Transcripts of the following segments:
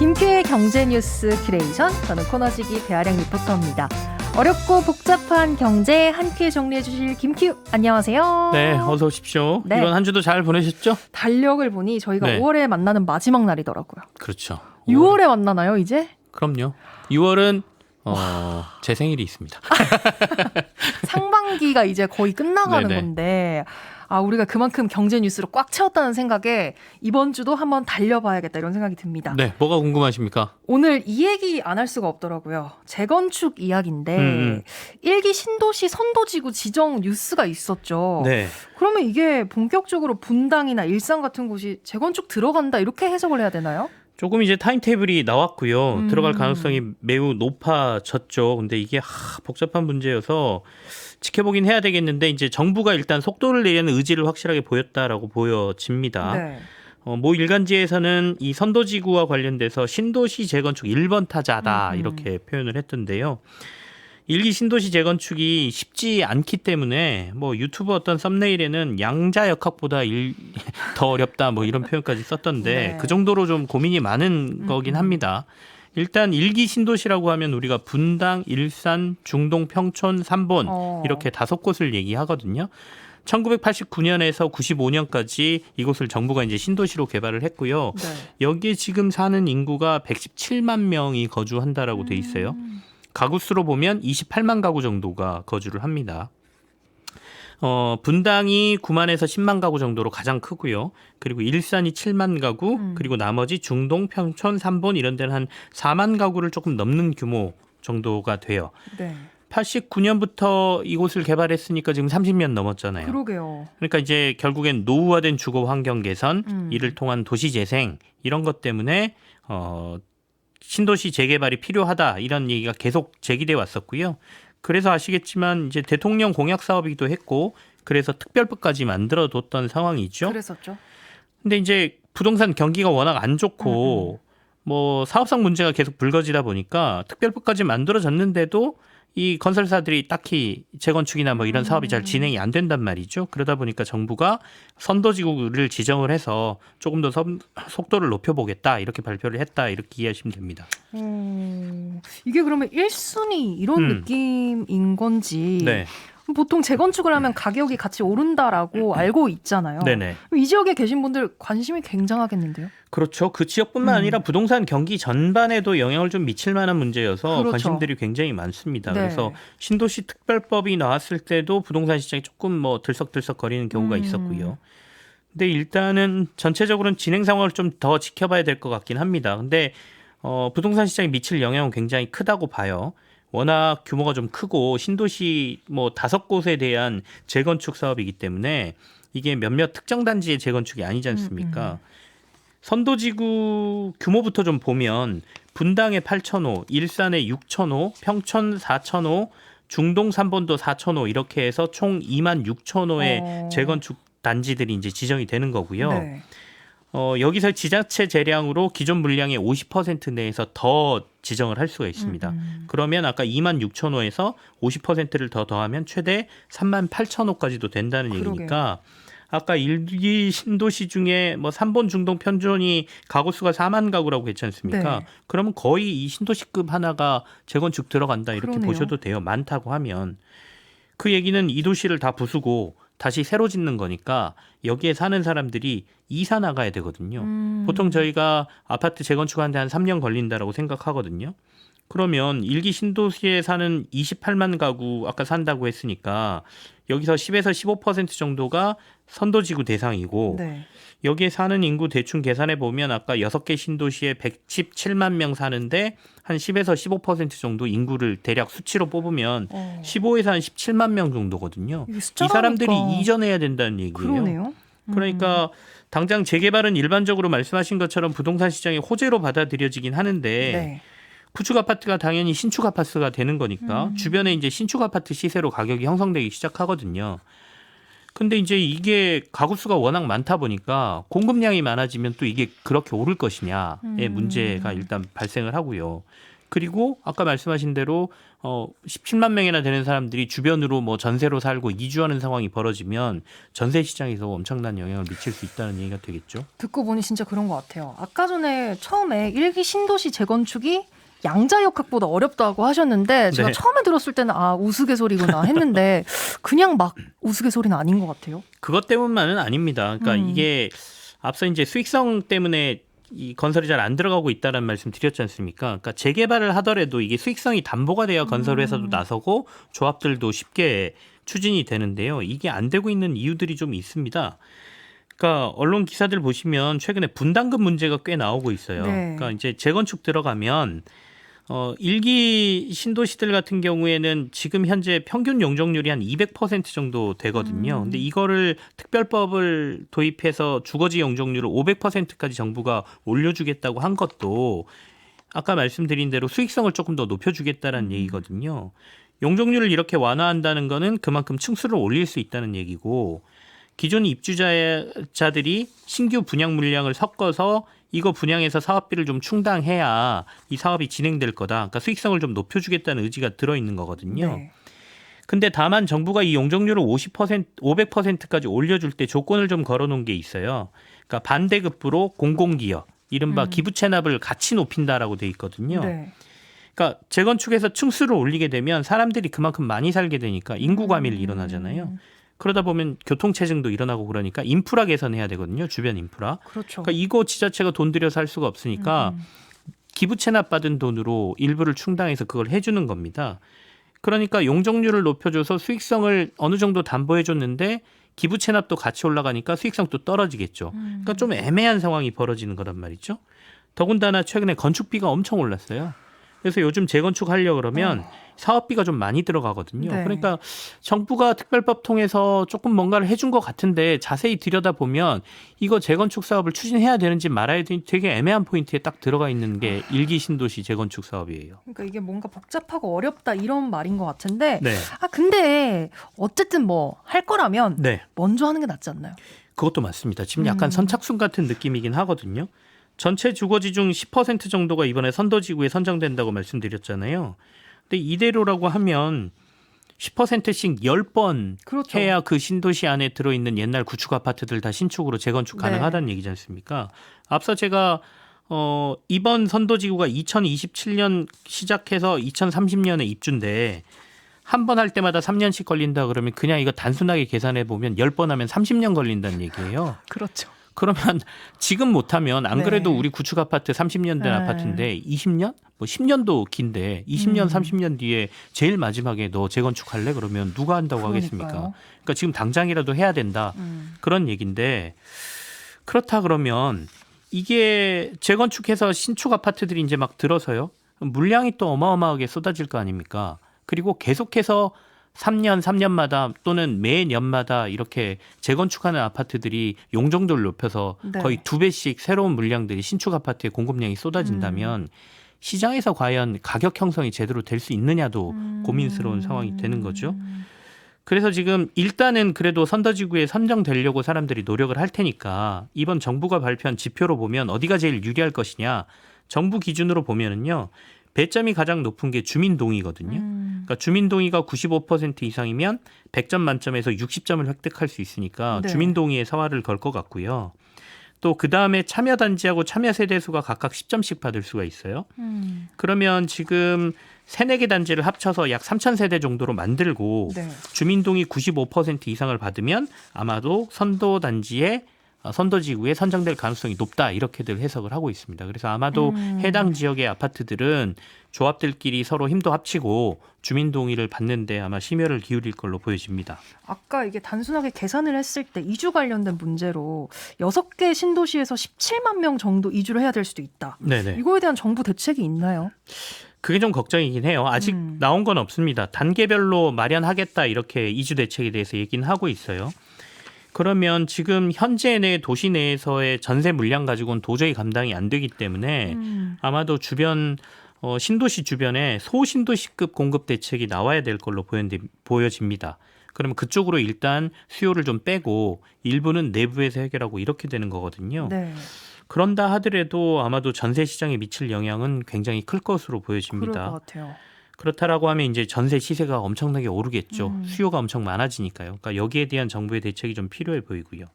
김큐의 경제뉴스 큐레이션, 저는 코너지기 배아량 리포터입니다. 어렵고 복잡한 경제 한 큐에 정리해 주실 김큐, 안녕하세요. 네, 어서 오십시오. 네. 이번 한 주도 잘 보내셨죠? 달력을 보니 저희가 네. 5월에 만나는 마지막 날이더라고요. 그렇죠. 6월에 만나나요, 이제? 그럼요. 6월은 제 생일이 있습니다. 상반기가 이제 거의 끝나가는 네네. 건데, 우리가 그만큼 경제 뉴스로 꽉 채웠다는 생각에 이번 주도 한번 달려봐야겠다, 이런 생각이 듭니다. 네, 뭐가 궁금하십니까? 오늘 이 얘기 안 할 수가 없더라고요. 재건축 이야기인데 일기 신도시 선도지구 지정 뉴스가 있었죠. 네. 그러면 이게 본격적으로 분당이나 일산 같은 곳이 재건축 들어간다, 이렇게 해석을 해야 되나요? 조금 이제 타임테이블이 나왔고요. 들어갈 가능성이 매우 높아졌죠. 근데 이게 복잡한 문제여서 지켜보긴 해야 되겠는데, 이제 정부가 일단 속도를 내려는 의지를 확실하게 보였다라고 보여집니다. 네. 모 일간지에서는 이 선도지구와 관련돼서 신도시 재건축 1번 타자다 이렇게 표현을 했던데요. 일기 신도시 재건축이 쉽지 않기 때문에 뭐 유튜브 어떤 썸네일에는 양자역학보다 더 어렵다 뭐 이런 표현까지 썼던데 네. 그 정도로 좀 고민이 많은 거긴 합니다. 일단 일기 신도시라고 하면 우리가 분당, 일산, 중동, 평촌, 삼본 이렇게 5곳을 얘기하거든요. 1989년에서 95년까지 이곳을 정부가 이제 신도시로 개발을 했고요. 네. 여기에 지금 사는 인구가 117만 명이 거주한다라고 돼 있어요. 가구 수로 보면 28만 가구 정도가 거주를 합니다. 분당이 9만에서 10만 가구 정도로 가장 크고요. 그리고 일산이 7만 가구, 그리고 나머지 중동, 평촌, 삼본 이런 데는 한 4만 가구를 조금 넘는 규모 정도가 돼요. 네. 89년부터 이곳을 개발했으니까 지금 30년 넘었잖아요. 그러게요. 그러니까 이제 결국엔 노후화된 주거 환경 개선, 이를 통한 도시 재생 이런 것 때문에 신도시 재개발이 필요하다 이런 얘기가 계속 제기돼 왔었고요. 그래서 아시겠지만 이제 대통령 공약 사업이기도 했고, 그래서 특별법까지 만들어뒀던 상황이죠. 그랬었죠. 근데 이제 부동산 경기가 워낙 안 좋고 뭐 사업상 문제가 계속 불거지다 보니까 특별법까지 만들어졌는데도 이 건설사들이 딱히 재건축이나 뭐 이런 사업이 잘 진행이 안 된단 말이죠. 그러다 보니까 정부가 선도지구를 지정을 해서 조금 더 속도를 높여보겠다 이렇게 발표를 했다, 이렇게 이해하시면 됩니다. 이게 그러면 1순위 이런 느낌인 건지. 네. 보통 재건축을 하면 가격이 같이 오른다라고 알고 있잖아요. 네네. 이 지역에 계신 분들 관심이 굉장하겠는데요? 그렇죠. 그 지역뿐만 아니라 부동산 경기 전반에도 영향을 좀 미칠 만한 문제여서 그렇죠. 관심들이 굉장히 많습니다. 네. 그래서 신도시 특별법이 나왔을 때도 부동산 시장이 조금 뭐 들썩들썩거리는 경우가 있었고요. 근데 일단은 전체적으로는 진행 상황을 좀 더 지켜봐야 될 것 같긴 합니다. 근데 부동산 시장에 미칠 영향은 굉장히 크다고 봐요. 워낙 규모가 좀 크고 신도시 뭐 5곳에 대한 재건축 사업이기 때문에 이게 몇몇 특정 단지의 재건축이 아니지 않습니까? 선도지구 규모부터 좀 보면 분당에 8,000호, 일산에 6,000호, 평촌 4,000호, 중동 삼본도 4,000호 이렇게 해서 총 2만 6,000호의 재건축 단지들이 이제 지정이 되는 거고요. 네. 여기서 지자체 재량으로 기존 물량의 50% 내에서 더 지정을 할 수가 있습니다. 그러면 아까 2만 6천호에서 50%를 더 더하면 최대 3만 8천호까지도 된다는 얘기니까, 아까 일기 신도시 중에 뭐 삼본, 중동, 편존이 가구 수가 4만 가구라고 했지 않습니까? 네. 그러면 거의 이 신도시급 하나가 재건축 들어간다 이렇게 그러네요. 보셔도 돼요. 많다고 하면. 그 얘기는 이 도시를 다 부수고 다시 새로 짓는 거니까 여기에 사는 사람들이 이사 나가야 되거든요. 보통 저희가 아파트 재건축하는데 한 3년 걸린다라고 생각하거든요. 그러면 일기 신도시에 사는 28만 가구 아까 산다고 했으니까 여기서 10에서 15% 정도가 선도지구 대상이고, 네. 여기에 사는 인구 대충 계산해 보면 아까 6개 신도시에 117만 명 사는데 한 10에서 15% 정도 인구를 대략 수치로 뽑으면 15에서 한 17만 명 정도거든요. 이 사람들이 이전해야 된다는 얘기예요. 그러네요. 그러니까 당장 재개발은 일반적으로 말씀하신 것처럼 부동산 시장의 호재로 받아들여지긴 하는데 네. 구축 아파트가 당연히 신축 아파트가 되는 거니까 주변에 이제 신축 아파트 시세로 가격이 형성되기 시작하거든요. 근데 이제 이게 가구 수가 워낙 많다 보니까 공급량이 많아지면 또 이게 그렇게 오를 것이냐의 문제가 일단 발생을 하고요. 그리고 아까 말씀하신 대로 17만 명이나 되는 사람들이 주변으로 뭐 전세로 살고 이주하는 상황이 벌어지면 전세 시장에서 엄청난 영향을 미칠 수 있다는 얘기가 되겠죠. 듣고 보니 진짜 그런 것 같아요. 아까 전에 처음에 일기 신도시 재건축이 양자역학보다 어렵다고 하셨는데 제가 네. 처음에 들었을 때는 우스갯소리구나 했는데 그냥 막 우스갯소리는 아닌 것 같아요. 그것 때문만은 아닙니다. 그러니까 이게 앞서 이제 수익성 때문에 이 건설이 잘 안 들어가고 있다는 말씀 드렸지 않습니까? 그러니까 재개발을 하더라도 이게 수익성이 담보가 돼야 건설회사도 나서고 조합들도 쉽게 추진이 되는데요. 이게 안 되고 있는 이유들이 좀 있습니다. 그러니까 언론 기사들 보시면 최근에 분담금 문제가 꽤 나오고 있어요. 네. 그러니까 이제 재건축 들어가면 일기 신도시들 같은 경우에는 지금 현재 평균 용적률이 한 200% 정도 되거든요. 근데 이거를 특별법을 도입해서 주거지 용적률을 500%까지 정부가 올려주겠다고 한 것도 아까 말씀드린 대로 수익성을 조금 더 높여주겠다는 얘기거든요. 용적률을 이렇게 완화한다는 거는 그만큼 층수를 올릴 수 있다는 얘기고 기존 입주자들이 신규 분양 물량을 섞어서 이거 분양해서 사업비를 좀 충당해야 이 사업이 진행될 거다. 그러니까 수익성을 좀 높여주겠다는 의지가 들어있는 거거든요. 네. 근데 다만 정부가 이 용적률을 50%, 500%까지 올려줄 때 조건을 좀 걸어놓은 게 있어요. 그러니까 반대급부로 공공기업, 이른바 기부 체납을 같이 높인다라고 돼 있거든요. 네. 그러니까 재건축에서 층수를 올리게 되면 사람들이 그만큼 많이 살게 되니까 인구 과밀이 일어나잖아요. 그러다 보면 교통체증도 일어나고 그러니까 인프라 개선해야 되거든요. 주변 인프라. 그렇죠. 그러니까 이거 지자체가 돈 들여서 할 수가 없으니까 기부 체납 받은 돈으로 일부를 충당해서 그걸 해주는 겁니다. 그러니까 용적률을 높여줘서 수익성을 어느 정도 담보해줬는데 기부 체납도 같이 올라가니까 수익성도 떨어지겠죠. 그러니까 좀 애매한 상황이 벌어지는 거란 말이죠. 더군다나 최근에 건축비가 엄청 올랐어요. 그래서 요즘 재건축 하려고 그러면 사업비가 좀 많이 들어가거든요. 네. 그러니까 정부가 특별법 통해서 조금 뭔가를 해준 것 같은데 자세히 들여다보면 이거 재건축 사업을 추진해야 되는지 말아야 되는지 되게 애매한 포인트에 딱 들어가 있는 게 일기 신도시 재건축 사업이에요. 그러니까 이게 뭔가 복잡하고 어렵다 이런 말인 것 같은데 네. 근데 어쨌든 뭐 할 거라면 네. 먼저 하는 게 낫지 않나요? 그것도 맞습니다. 지금 약간 선착순 같은 느낌이긴 하거든요. 전체 주거지 중 10% 정도가 이번에 선도지구에 선정된다고 말씀드렸잖아요. 근데 이대로라고 하면 10%씩 10번 그렇죠. 해야 그 신도시 안에 들어있는 옛날 구축 아파트들 다 신축으로 재건축 네. 가능하다는 얘기지 않습니까? 앞서 제가 이번 선도지구가 2027년 시작해서 2030년에 입주인데 한 번 할 때마다 3년씩 걸린다 그러면 그냥 이거 단순하게 계산해 보면 10번 하면 30년 걸린다는 얘기예요. 그렇죠. 그러면 지금 못하면 안 네. 그래도 우리 구축 아파트 30년 된 네. 아파트인데 20년? 뭐 10년도 긴데 20년, 30년 뒤에 제일 마지막에 너 재건축할래? 그러면 누가 한다고 하겠습니까? 그러니까요. 그러니까 지금 당장이라도 해야 된다. 그런 얘기인데 그렇다 그러면 이게 재건축해서 신축 아파트들이 이제 막 들어서요. 물량이 또 어마어마하게 쏟아질 거 아닙니까? 그리고 계속해서 3년마다 또는 매년마다 이렇게 재건축하는 아파트들이 용적률을 높여서 네. 거의 2배씩 새로운 물량들이 신축 아파트의 공급량이 쏟아진다면 시장에서 과연 가격 형성이 제대로 될 수 있느냐도 고민스러운 상황이 되는 거죠. 그래서 지금 일단은 그래도 선도지구에 선정되려고 사람들이 노력을 할 테니까 이번 정부가 발표한 지표로 보면 어디가 제일 유리할 것이냐. 정부 기준으로 보면은요. 배점이 가장 높은 게 주민동의거든요. 그러니까 주민동의가 95% 이상이면 100점 만점에서 60점을 획득할 수 있으니까 네. 주민동의에 서화를 걸 것 같고요. 또 그다음에 참여단지하고 참여세대수가 각각 10점씩 받을 수가 있어요. 그러면 지금 3, 4개 단지를 합쳐서 약 3,000세대 정도로 만들고 네. 주민동의 95% 이상을 받으면 아마도 선도지구에 선정될 가능성이 높다 이렇게들 해석을 하고 있습니다. 그래서 아마도 해당 지역의 아파트들은 조합들끼리 서로 힘도 합치고 주민동의를 받는데 아마 심혈을 기울일 걸로 보여집니다. 아까 이게 단순하게 계산을 했을 때 이주 관련된 문제로 6개 신도시에서 17만 명 정도 이주를 해야 될 수도 있다. 네네. 이거에 대한 정부 대책이 있나요? 그게 좀 걱정이긴 해요. 아직 나온 건 없습니다. 단계별로 마련하겠다 이렇게 이주 대책에 대해서 얘기는 하고 있어요. 그러면 지금 현재 내 도시 내에서의 전세 물량 가지고는 도저히 감당이 안 되기 때문에 아마도 주변 신도시 주변에 소신도시급 공급 대책이 나와야 될 걸로 보여집니다. 그러면 그쪽으로 일단 수요를 좀 빼고 일부는 내부에서 해결하고 이렇게 되는 거거든요. 네. 그런다 하더라도 아마도 전세 시장에 미칠 영향은 굉장히 클 것으로 그럴 보여집니다. 것 같아요. 그렇다라고 하면 이제 전세 시세가 엄청나게 오르겠죠. 음. 수요가 엄청 많아지니까요. 그러니까 여기에 대한 정부의 대책이 좀 필요해 보이고요.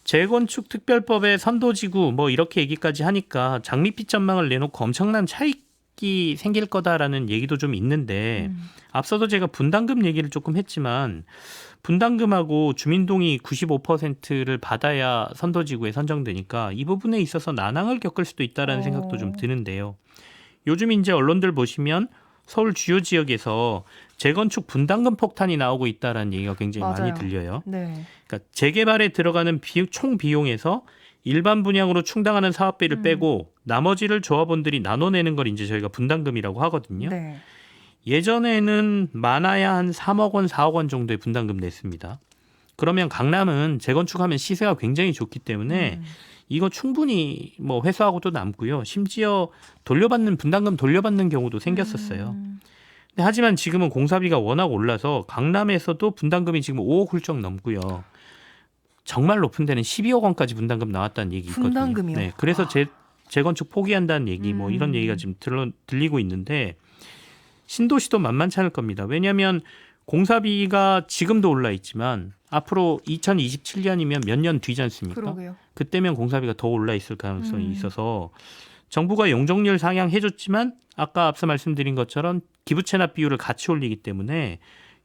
재건축 특별법의 선도지구 뭐 이렇게 얘기까지 하니까 장밋빛 전망을 내놓고 엄청난 차익이 생길 거다라는 얘기도 좀 있는데 앞서도 제가 분담금 얘기를 조금 했지만 분담금하고 주민동의 95%를 받아야 선도지구에 선정되니까 이 부분에 있어서 난항을 겪을 수도 있다라는 생각도 좀 드는데요. 요즘 이제 언론들 보시면 서울 주요 지역에서 재건축 분담금 폭탄이 나오고 있다라는 얘기가 굉장히 맞아요. 많이 들려요. 네. 그러니까 재개발에 들어가는 총 비용에서 일반 분양으로 충당하는 사업비를 빼고 나머지를 조합원들이 나눠내는 걸 이제 저희가 분담금이라고 하거든요. 네. 예전에는 많아야 한 3억 원, 4억 원 정도의 분담금 냈습니다. 그러면 강남은 재건축하면 시세가 굉장히 좋기 때문에 이거 충분히 뭐 회수하고도 남고요. 심지어 돌려받는 분담금 돌려받는 경우도 생겼었어요. 근데 하지만 지금은 공사비가 워낙 올라서 강남에서도 분담금이 지금 5억 훌쩍 넘고요. 정말 높은 데는 12억 원까지 분담금 나왔다는 얘기 있거든요. 분담금이요? 네, 그래서 재건축 포기한다는 얘기 뭐 이런 얘기가 지금 들리고 있는데 신도시도 만만치 않을 겁니다. 왜냐하면 공사비가 지금도 올라 있지만 앞으로 2027년이면 몇 년 뒤지 않습니까? 그러게요. 그때면 공사비가 더 올라 있을 가능성이 있어서 정부가 용적률 상향해줬지만 아까 앞서 말씀드린 것처럼 기부 체납 비율을 같이 올리기 때문에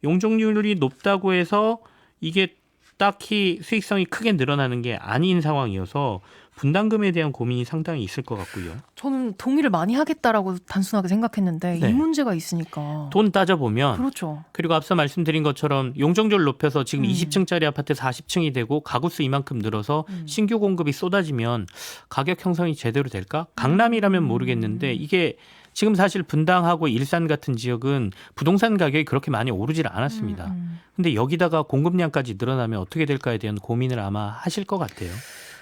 용적률이 높다고 해서 이게 딱히 수익성이 크게 늘어나는 게 아닌 상황이어서 분담금에 대한 고민이 상당히 있을 것 같고요. 저는 동의를 많이 하겠다라고 단순하게 생각했는데 네. 이 문제가 있으니까. 돈 따져보면 그렇죠. 그리고 앞서 말씀드린 것처럼 용적률 높여서 지금 20층짜리 아파트 40층이 되고 가구수 이만큼 늘어서 신규 공급이 쏟아지면 가격 형성이 제대로 될까? 강남이라면 모르겠는데 이게 지금 사실 분당하고 일산 같은 지역은 부동산 가격이 그렇게 많이 오르질 않았습니다. 근데 여기다가 공급량까지 늘어나면 어떻게 될까에 대한 고민을 아마 하실 것 같아요.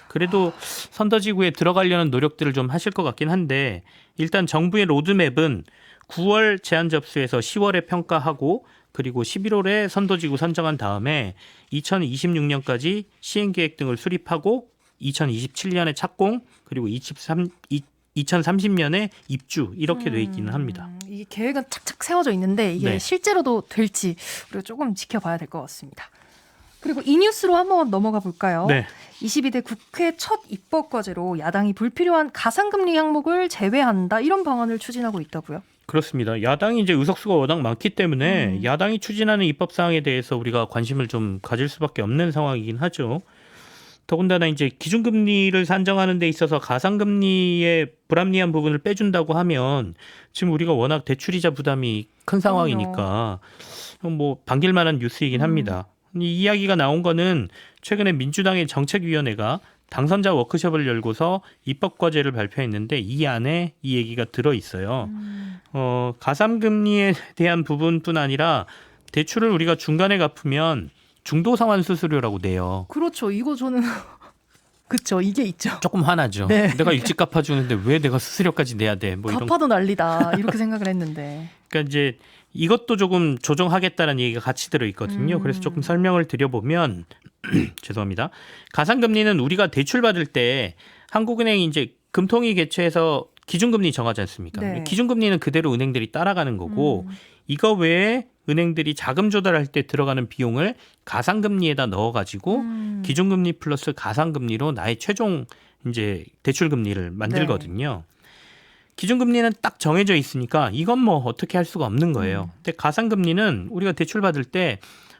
그래도 선도지구에 들어가려는 노력들을 좀 하실 것 같긴 한데 일단 정부의 로드맵은 9월 제안 접수해서 10월에 평가하고 그리고 11월에 선도지구 선정한 다음에 2026년까지 시행계획 등을 수립하고 2027년에 착공 그리고 2030년에 입주 이렇게 돼 있기는 합니다. 이게 계획은 착착 세워져 있는데 이게 네. 실제로도 될지 우리가 조금 지켜봐야 될 것 같습니다. 그리고 이 뉴스로 한번 넘어가 볼까요? 네. 22대 국회 첫 입법 과제로 야당이 불필요한 가상금리 항목을 제외한다 이런 방안을 추진하고 있다고요? 그렇습니다. 야당이 이제 의석수가 워낙 많기 때문에 야당이 추진하는 입법 사항에 대해서 우리가 관심을 좀 가질 수밖에 없는 상황이긴 하죠. 더군다나 이제 기준금리를 산정하는 데 있어서 가상금리의 불합리한 부분을 빼준다고 하면 지금 우리가 워낙 대출이자 부담이 큰 상황이니까 뭐 반길 만한 뉴스이긴 합니다. 이 이야기가 나온 거는 최근에 민주당의 정책위원회가 당선자 워크숍을 열고서 입법 과제를 발표했는데 이 안에 이 얘기가 들어 있어요. 가상금리에 대한 부분뿐 아니라 대출을 우리가 중간에 갚으면 중도상환 수수료라고 내요. 그렇죠. 이거 저는 그렇죠. 이게 있죠. 조금 화나죠. 네. 내가 일찍 갚아주는데 왜 내가 수수료까지 내야 돼? 뭐 이런. 갚아도 난리다 이렇게 생각을 했는데. 그러니까 이제 이것도 조금 조정하겠다는 얘기가 같이 들어 있거든요. 그래서 조금 설명을 드려보면 죄송합니다. 가상금리는 우리가 대출 받을 때 한국은행이 이제 금통위 개최해서 기준금리 정하지 않습니까? 네. 기준금리는 그대로 은행들이 따라가는 거고 이거 외에 은행들이 자금 조달할 때 들어가는 비용을 가상금리에다 넣어가지고 기준금리 플러스 가상금리로 나의 최종 이제 대출금리를 만들거든요. 기준금리는 딱 정해져 있으니까 이건 뭐 어떻게 할 수가 없는 거예요. 근데 가상금리는 우리가 대출 받을 때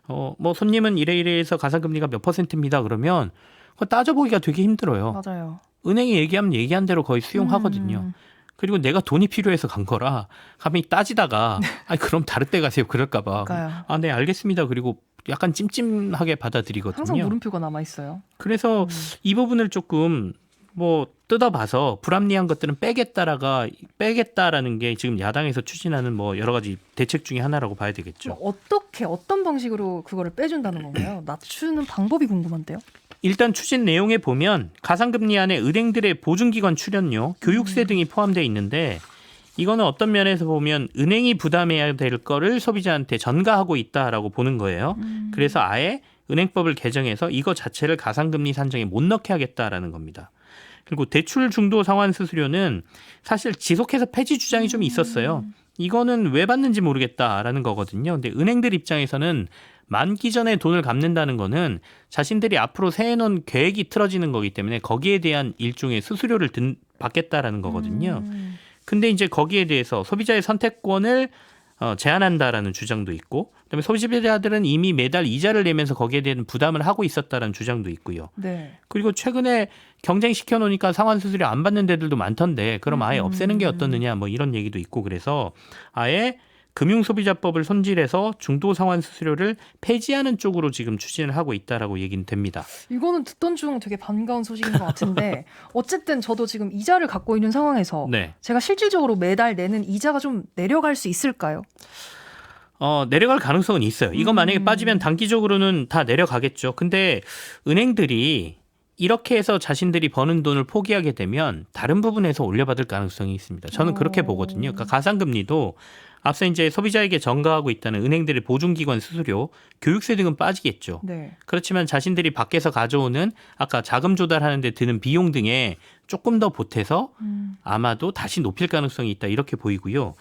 뭐 손님은 이래이래해서 가상금리가 몇 %입니다. 그러면 그거 따져보기가 되게 힘들어요. 맞아요. 은행이 얘기하면 얘기한 대로 거의 수용하거든요. 그리고 내가 돈이 필요해서 간 거라 가만히 따지다가 아니 그럼 다른 데 가세요. 그럴까 봐. 그러니까요. 아, 네, 알겠습니다. 그리고 약간 찜찜하게 받아들이거든요. 항상 물음표가 남아 있어요. 그래서 이 부분을 조금 뭐 뜯어봐서 불합리한 것들은 빼겠다라는 게 지금 야당에서 추진하는 뭐 여러 가지 대책 중에 하나라고 봐야 되겠죠. 어떻게 어떤 방식으로 그거를 빼준다는 건가요? 낮추는 방법이 궁금한데요. 일단 추진 내용에 보면 가상금리 안에 은행들의 보증기관 출연료, 교육세 등이 포함되어 있는데 이거는 어떤 면에서 보면 은행이 부담해야 될 거를 소비자한테 전가하고 있다라고 보는 거예요. 그래서 아예 은행법을 개정해서 이거 자체를 가상금리 산정에 못 넣게 하겠다라는 겁니다. 그리고 대출 중도 상환 수수료는 사실 지속해서 폐지 주장이 좀 있었어요. 이거는 왜 받는지 모르겠다라는 거거든요. 근데 은행들 입장에서는 만기 전에 돈을 갚는다는 거는 자신들이 앞으로 세워놓은 계획이 틀어지는 거기 때문에 거기에 대한 일종의 수수료를 받겠다라는 거거든요. 근데 이제 거기에 대해서 소비자의 선택권을 제한한다라는 주장도 있고, 그다음에 소비자들은 이미 매달 이자를 내면서 거기에 대한 부담을 하고 있었다라는 주장도 있고요. 네. 그리고 최근에 경쟁시켜 놓으니까 상환 수수료 안 받는 데들도 많던데 그럼 아예 없애는 게 어떻느냐 뭐 이런 얘기도 있고, 그래서 아예 금융소비자법을 손질해서 중도 상환 수수료를 폐지하는 쪽으로 지금 추진을 하고 있다라고 얘기는 됩니다. 이거는 듣던 중 되게 반가운 소식인 것 같은데 어쨌든 저도 지금 이자를 갖고 있는 상황에서 네. 제가 실질적으로 매달 내는 이자가 좀 내려갈 수 있을까요? 내려갈 가능성은 있어요. 이거 만약에 빠지면 단기적으로는 다 내려가겠죠. 근데 은행들이 이렇게 해서 자신들이 버는 돈을 포기하게 되면 다른 부분에서 올려받을 가능성이 있습니다. 저는 그렇게 보거든요. 그러니까 가상금리도 앞서 이제 소비자에게 전가하고 있다는 은행들의 보증기관 수수료, 교육세 등은 빠지겠죠. 네. 그렇지만 자신들이 밖에서 가져오는 아까 자금 조달하는 데 드는 비용 등에 조금 더 보태서 아마도 다시 높일 가능성이 있다 이렇게 보이고요.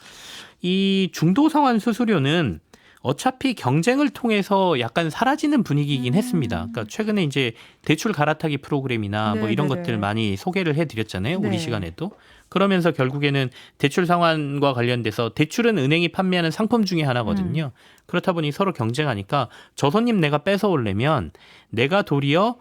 이 중도 상환 수수료는 어차피 경쟁을 통해서 약간 사라지는 분위기이긴 했습니다. 그러니까 최근에 이제 대출 갈아타기 프로그램이나 뭐 이런 네네네. 것들 많이 소개를 해드렸잖아요. 우리 네. 시간에도. 그러면서 결국에는 대출 상환과 관련돼서 대출은 은행이 판매하는 상품 중에 하나거든요. 그렇다 보니 서로 경쟁하니까 저 손님 내가 뺏어오려면 내가 도리어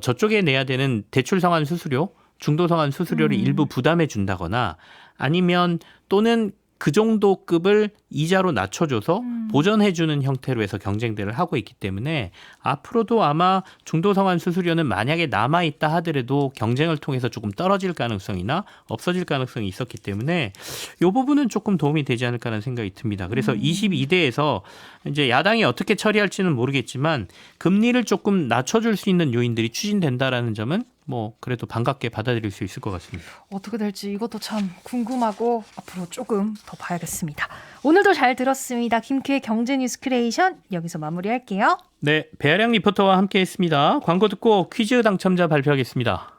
저쪽에 내야 되는 대출 상환 수수료, 중도 상환 수수료를 일부 부담해 준다거나 아니면 또는 그 정도 급을 이자로 낮춰줘서 보전해주는 형태로 해서 경쟁들을 하고 있기 때문에 앞으로도 아마 중도 상환 수수료는 만약에 남아있다 하더라도 경쟁을 통해서 조금 떨어질 가능성이나 없어질 가능성이 있었기 때문에 이 부분은 조금 도움이 되지 않을까라는 생각이 듭니다. 그래서 22대에서 이제 야당이 어떻게 처리할지는 모르겠지만 금리를 조금 낮춰줄 수 있는 요인들이 추진된다라는 점은 뭐 그래도 반갑게 받아들일 수 있을 것 같습니다. 어떻게 될지 이것도 참 궁금하고 앞으로 조금 더 봐야겠습니다. 오늘도 잘 들었습니다. 김큐의 경제뉴스 큐레이션 여기서 마무리할게요. 네, 배아량 리포터와 함께했습니다. 광고 듣고 퀴즈 당첨자 발표하겠습니다.